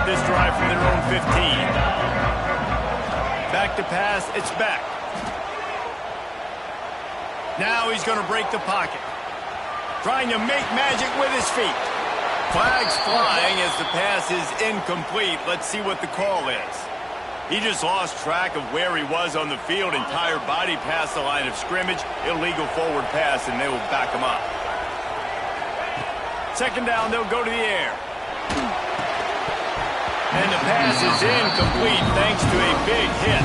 start this drive from their own 15. Back to pass, it's back. Now he's going to break the pocket. Trying to make magic with his feet. Flags flying as the pass is incomplete. Let's see what the call is. He just lost track of where he was on the field. Entire body past the line of scrimmage. Illegal forward pass, and they will back him up. Second down, they'll go to the air. And the pass is incomplete thanks to a big hit.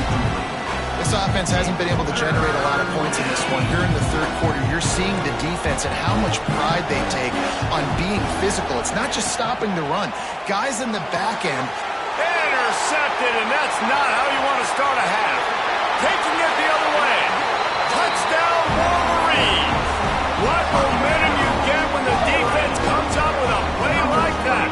This offense hasn't been able to generate a lot of points in this one. Here in the third quarter, you're seeing the defense and how much pride they take on being physical. It's not just stopping the run. Guys in the back end. Intercepted, and that's not how you want to start a half. Taking it the other way. Touchdown, Wolverines. What momentum you get when the defense comes up with a play like that.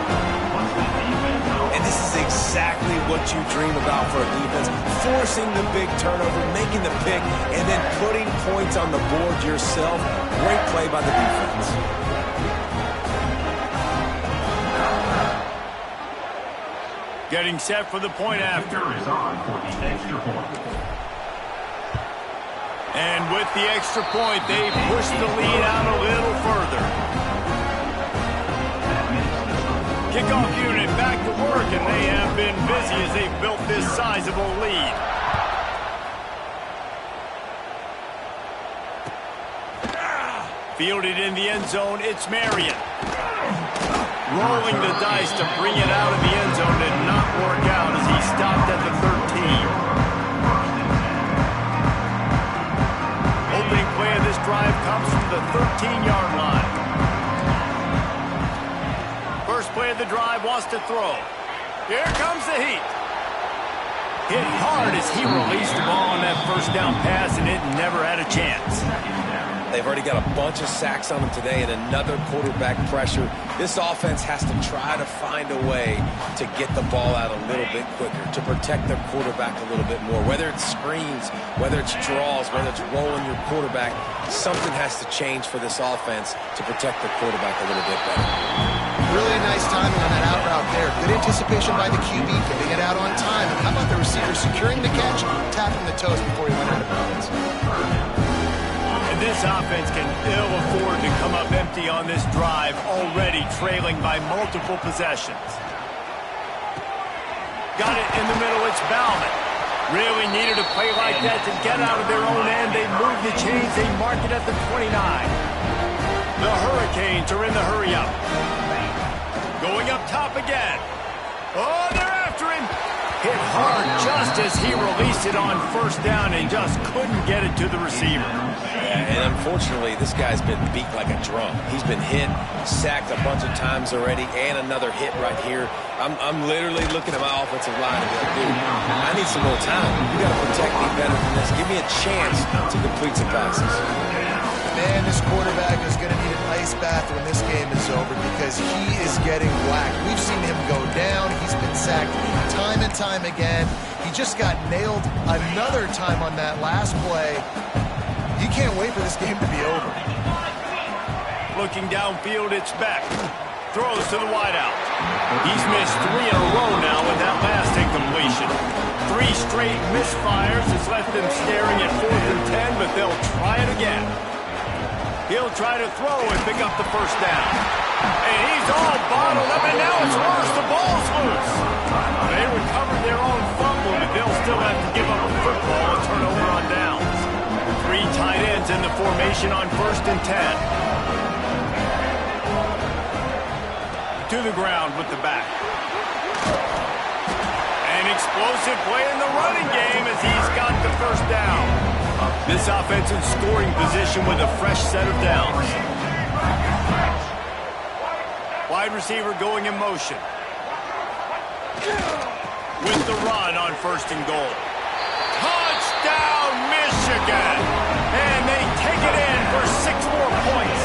And this is exactly what you dream about for a defense. Forcing the big turnover, making the pick, and then putting points on the board yourself. Great play by the defense. Getting set for the point after. And with the extra point, they push the lead out a little further. Kickoff unit back to work, and they have been busy as they've built this sizable lead. Fielded in the end zone, it's Marion. Rolling the dice to bring it out of the end zone did not work out as he stopped at the 13. Opening play of this drive comes from the 13-yard line. First play of the drive wants to throw. Here comes the heat. Hit hard as he released the ball on that first down pass, and it never had a chance. They've already got a bunch of sacks on them today and another quarterback pressure. This offense has to try to find a way to get the ball out a little bit quicker, to protect their quarterback a little bit more. Whether it's screens, whether it's draws, whether it's rolling your quarterback, something has to change for this offense to protect the quarterback a little bit better. Really nice timing on that out route there. Good anticipation by the QB, getting it out on time. And how about the receiver securing the catch, tapping the toes before he went out of bounds. This offense can ill afford to come up empty on this drive, already trailing by multiple possessions. Got it in the middle, it's Bauman. Really needed a play like that to get out of their own end. They move the chains, they mark it at the 29. The Hurricanes are in the hurry-up. Going up top again. Oh, they're after him. Hit hard just as he released it on first down and just couldn't get it to the receiver. And unfortunately, this guy's been beat like a drum. He's been hit, sacked a bunch of times already, and another hit right here. I'm literally looking at my offensive line and be like, dude, I need some more time. You got to protect me better than this. Give me a chance to complete some passes. Man, this quarterback is going to need an ice bath when this game is over because he is getting whacked. We've seen him go down. He's been sacked time and time again. He just got nailed another time on that last play. You can't wait for this game to be over. Looking downfield, it's Beck. Throws to the wideout. He's missed 3 in a row now with that last incompletion. 3 straight misfires has left them staring at 4th and 10, but they'll try it again. He'll try to throw and pick up the first down. And he's all bottled up, and now it's worse. The ball's loose. They recovered their own fumble, but they'll still have to give up a football and turn over on downs. 3 tight ends in the formation on 1st and 10. To the ground with the back. An explosive play in the running game as he's got the first down. This offense in scoring position with a fresh set of downs. Wide receiver going in motion. With the run on 1st and goal. Touchdown, Michigan! And they take it in for 6 more points.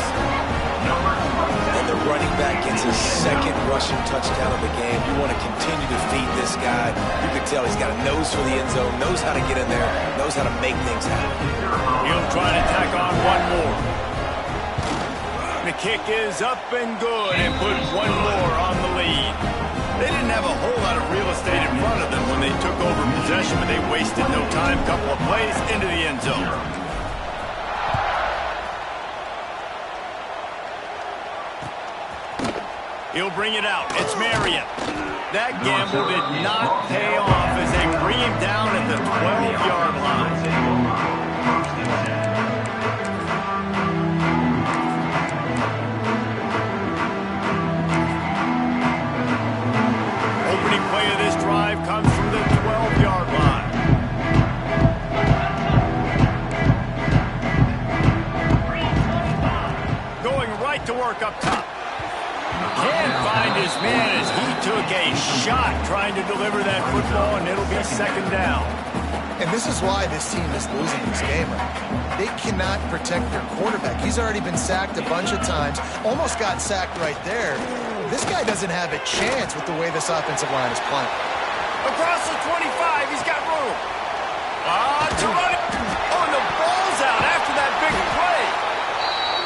And the running back gets his 2nd rushing touchdown of the game. You want to continue to feed this guy. You can tell he's got a nose for the end zone, knows how to get in there, knows how to make things happen. He'll try to tack on 1 more. The kick is up and good and put 1 more on the lead. They didn't have a whole lot of real estate in front of them when they took over possession, but they wasted no time. Couple of plays into the end zone. He'll bring it out. It's Marion. That gamble did not pay off as they bring him down at the 12-yard line. Opening play of this drive comes from the 12-yard line. Going right to work up top. Can't find his man as he took a shot trying to deliver that football, and it'll be second down. And this is why this team is losing this game right now. They cannot protect their quarterback. He's already been sacked a bunch of times, almost got sacked right there. This guy doesn't have a chance with the way this offensive line is playing. Across the 25, he's got room. To run it. Oh, and the ball's out after that big play.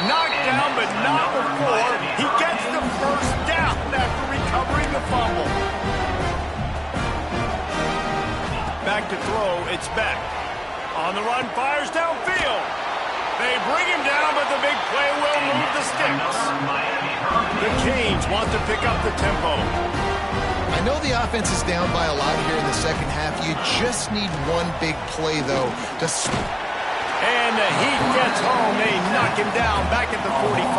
Knocked down, but not before. He gets the first down after recovering the fumble. Back to throw, it's Beck. On the run, fires downfield. They bring him down, but the big play will move the sticks. The Canes want to pick up the tempo. I know the offense is down by a lot here in the second half. You just need one big play, though, to... And the Heat gets home. They knock him down back at the 45.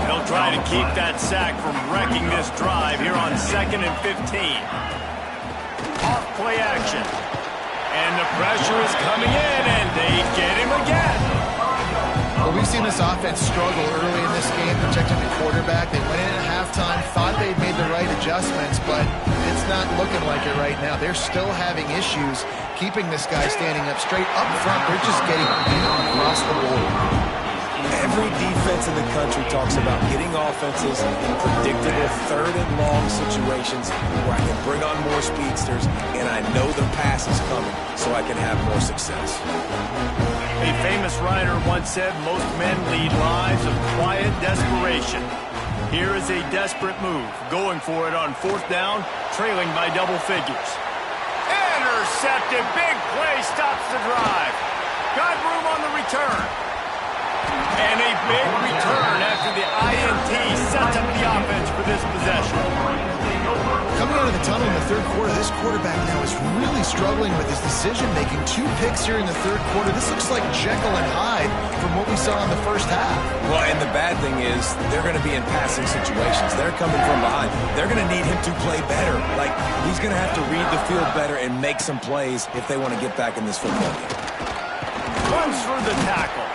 They'll try to keep that sack from wrecking this drive here on 2nd and 15. Off play action. And the pressure is coming in, and they get him again. Well, we've seen this offense struggle early in this game, protecting the quarterback. They went in at halftime, thought they'd made the right adjustments, but it's not looking like it right now. They're still having issues keeping this guy standing up straight. Up front, they're just getting beat across the board. Every defense in the country talks about getting offenses in predictable third and long situations where I can bring on more speedsters and I know the pass is coming so I can have more success. A famous writer once said most men lead lives of quiet desperation. Here is a desperate move, going for it on 4th down, trailing by double figures. Intercepted, big play, stops the drive. Got room on the return. And a big return after the INT sets up the offense for this possession. Coming out of the tunnel in the third quarter, this quarterback now is really struggling with his decision-making. 2 picks here in the third quarter. This looks like Jekyll and Hyde from what we saw in the first half. Well, and the bad thing is they're going to be in passing situations. They're coming from behind. They're going to need him to play better. Like, he's going to have to read the field better and make some plays if they want to get back in this football game. Runs through the tackle.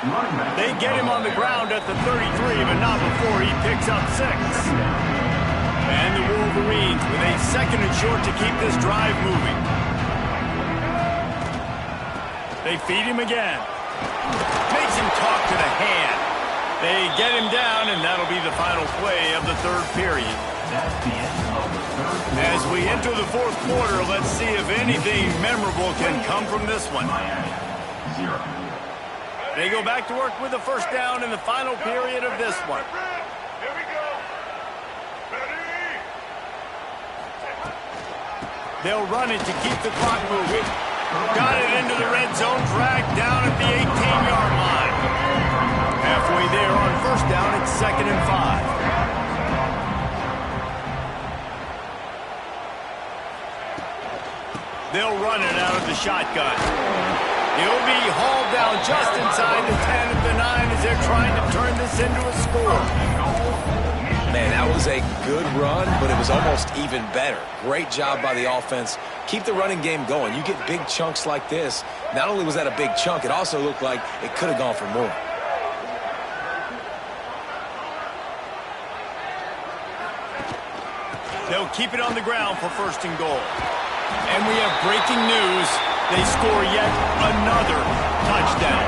They get him on the ground at the 33, but not before he picks up 6. And the Wolverines with a 2nd and short to keep this drive moving. They feed him again. Makes him talk to the hand. They get him down, and that'll be the final play of the 3rd period. As we enter the 4th quarter, let's see if anything memorable can come from this one. They go back to work with the 1st down in the final period of this one. Here we go. Ready? They'll run it to keep the clock moving. Got it into the red zone, dragged down at the 18-yard line. Halfway there on 1st down, it's 2nd and 5. They'll run it out of the shotgun. He'll be hauled down just inside the 10 at the 9 as they're trying to turn this into a score. Man, that was a good run, but it was almost even better. Great job by the offense. Keep the running game going. You get big chunks like this. Not only was that a big chunk, it also looked like it could have gone for more. They'll keep it on the ground for 1st and goal. And we have breaking news. They score yet another touchdown.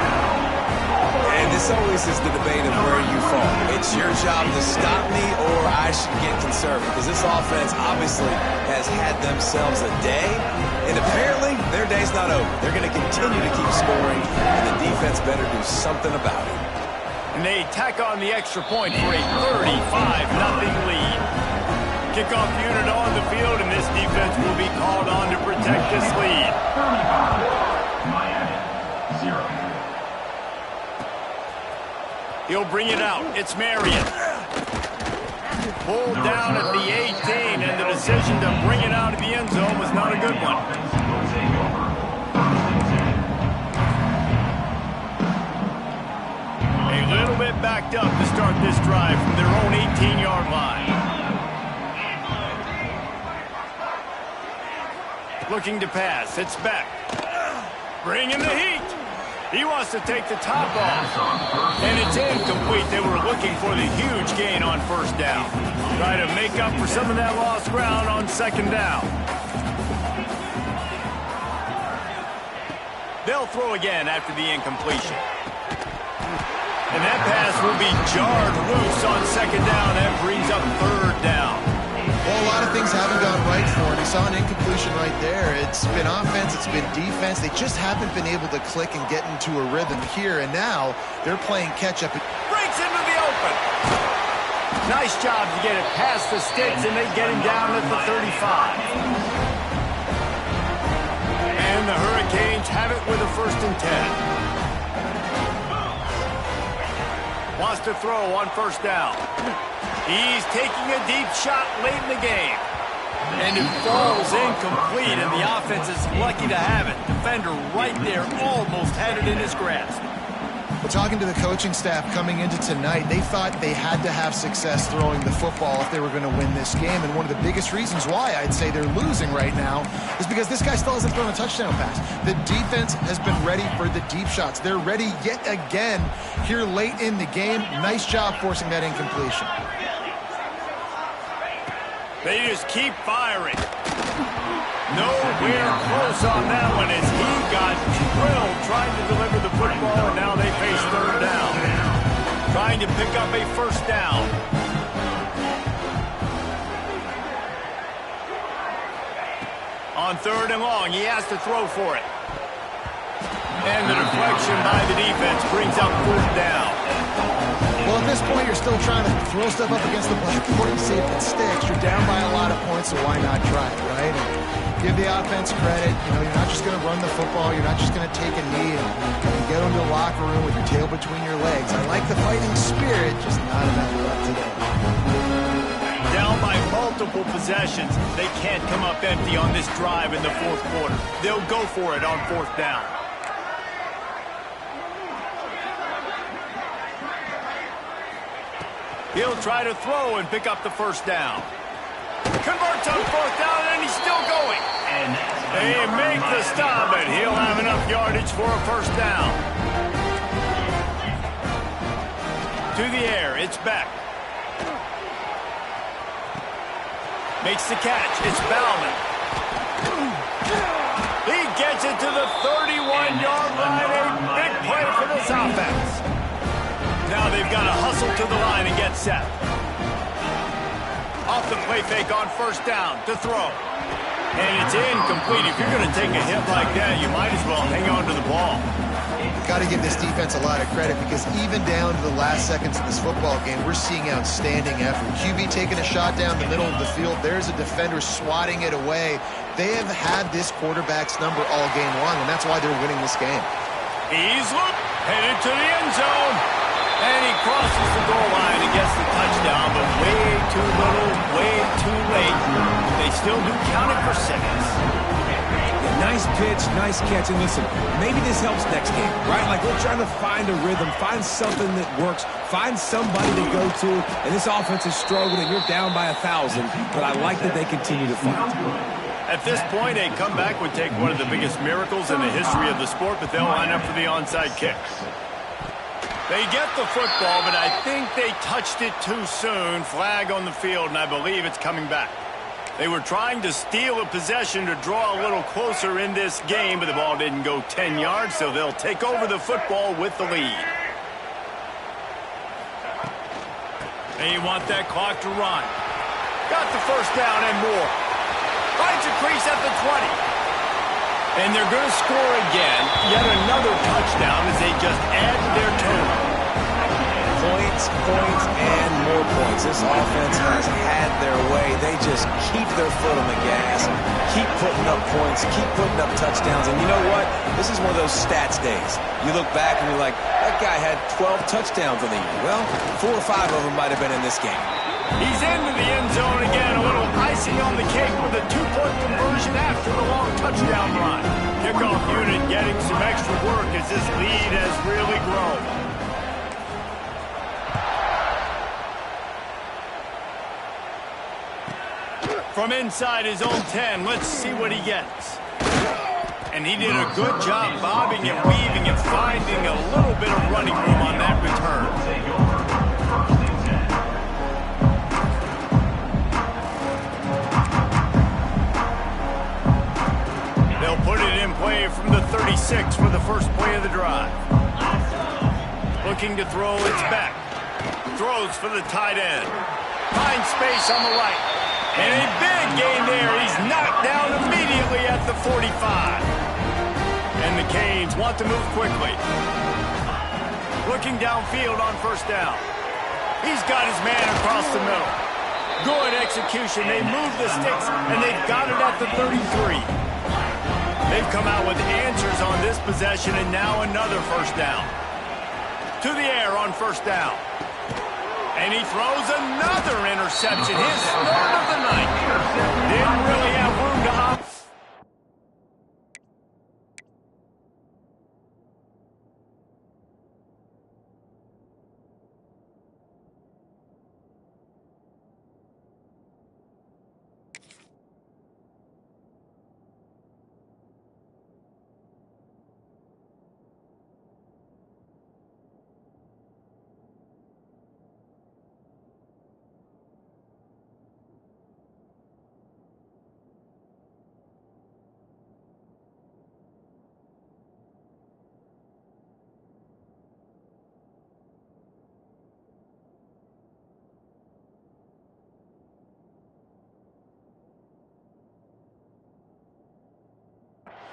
And this always is the debate of where you fall. It's your job to stop me or I should get conservative, because this offense obviously has had themselves a day, and apparently their day's not over. They're going to continue to keep scoring, and the defense better do something about it. And they tack on the extra point for a 35-0 lead. kickoff unit on the field, and this defense will be called on to protect this lead. Miami, 0. He'll bring it out. It's Marion. Pulled down at the 18, and the decision to bring it out of the end zone was not a good one. A little bit backed up to start this drive from their own 18-yard line. Looking to pass. It's back. Bringing the heat. He wants to take the top off. And it's incomplete. They were looking for the huge gain on first down. Try to make up for some of that lost ground on second down. They'll throw again after the incompletion. And that pass will be jarred loose on second down. That brings up third down. Well, a lot of things haven't gone right for him. He saw an incompletion right there. It's been offense, it's been defense. They just haven't been able to click and get into a rhythm here. And now they're playing catch-up. Breaks into the open. Nice job to get it past the sticks, and they get him down at the 35. And the Hurricanes have it with a 1st and 10. Wants to throw on first down. He's taking a deep shot late in the game. And it falls incomplete, and the offense is lucky to have it. Defender right there almost had it in his grasp. Well, talking to the coaching staff coming into tonight, they thought they had to have success throwing the football if they were going to win this game. And one of the biggest reasons why I'd say they're losing right now is because this guy still hasn't thrown a touchdown pass. The defense has been ready for the deep shots. They're ready yet again here late in the game. Nice job forcing that incompletion. They just keep firing. Nowhere close on that one as he got drilled trying to deliver the football, and now they face third down. Trying to pick up a first down. On 3rd and long, he has to throw for it. And the deflection by the defense brings up 4th down. Well, at this point, you're still trying to throw stuff up against the blackboard and see if it sticks. You're down by a lot of points, so why not try it, right? And give the offense credit. You know, you're not just going to run the football. You're not just going to take a knee and get into the locker room with your tail between your legs. I like the fighting spirit, just not enough left today. Down by multiple possessions, they can't come up empty on this drive in the 4th quarter. They'll go for it on 4th down. He'll try to throw and pick up the first down. Converts on 4th down, and he's still going. And they make the stop, and he'll have enough yardage for a first down. To the air, it's Beck. Makes the catch, it's Bauman. He gets it to the 31-yard line, a big play for this offense. Now they've got to hustle to the line and get set. Off the play fake on first down to throw. And it's incomplete. If you're going to take a hit like that, you might as well hang on to the ball. Got to give this defense a lot of credit because even down to the last seconds of this football game, we're seeing outstanding effort. QB taking a shot down the middle of the field. There's a defender swatting it away. They have had this quarterback's number all game long, and that's why they're winning this game. He's headed to the end zone. And he crosses the goal line and gets the touchdown, but way too little, way too late. They still do count it for 6. Nice pitch, nice catch. And listen, maybe this helps next game, right? Like we're trying to find a rhythm, find something that works, find somebody to go to. And this offense is struggling, and you're down by 1,000. But I like that they continue to fight. At this point, a comeback would take one of the biggest miracles in the history of the sport, but they'll line up for the onside kick. They get the football, but I think they touched it too soon. Flag on the field, and I believe it's coming back. They were trying to steal a possession to draw a little closer in this game, but the ball didn't go 10 yards, so they'll take over the football with the lead. They want that clock to run. Got the first down and more. Finds a crease at the 20. And they're going to score again. Yet another touchdown as they just add to their total. Points points, and more points. This offense has had their way. They just keep their foot on the gas, keep putting up points, keep putting up touchdowns. And you know what? This is one of those stats days. You look back and you're like, that guy had 12 touchdowns on the year. Well, 4 or 5 of them might have been in this game. He's into the end zone again. A little icing on the cake with a 2-point conversion after the long touchdown run. Kickoff unit getting some extra work as this lead has really grown. From inside his own 10, let's see what he gets. And he did a good job bobbing and weaving and finding a little bit of running room on that return. They'll put it in play from the 36 for the first play of the drive. Looking to throw, it's back. Throws for the tight end. Finds space on the right. And a big gain there. He's knocked down immediately at the 45. And the Canes want to move quickly. Looking downfield on first down. He's got his man across the middle. Good execution. They move the sticks, and they've got it at the 33. They've come out with answers on this possession, and now another first down. To the air on first down. And he throws another interception. His third of the night. Didn't really have room to opt.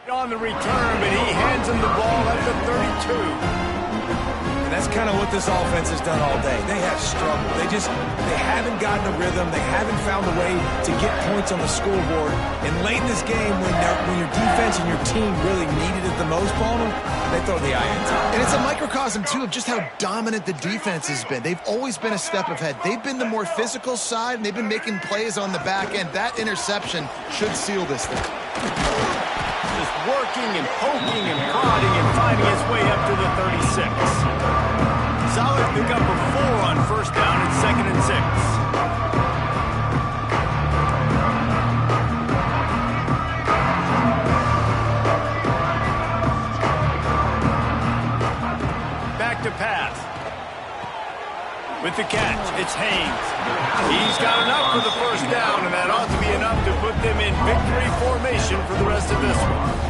On the return, but he hands him the ball at the 32. And that's kind of what this offense has done all day. They have struggled. They haven't gotten a rhythm. They haven't found a way to get points on the scoreboard. And late in this game, when your defense and your team really needed it the most, Bonham, they throw the INT. And it's a microcosm, too, of just how dominant the defense has been. They've always been a step ahead. They've been the more physical side, and they've been making plays on the back end. That interception should seal this thing. Just working and poking and prodding and finding his way up to the 36. Solid pickup of 4 on first down and 2nd and 6. Back to pass. With the catch, it's Haynes. He's got enough for the first down, and that ought to be enough to put them in victory formation for the rest of this one.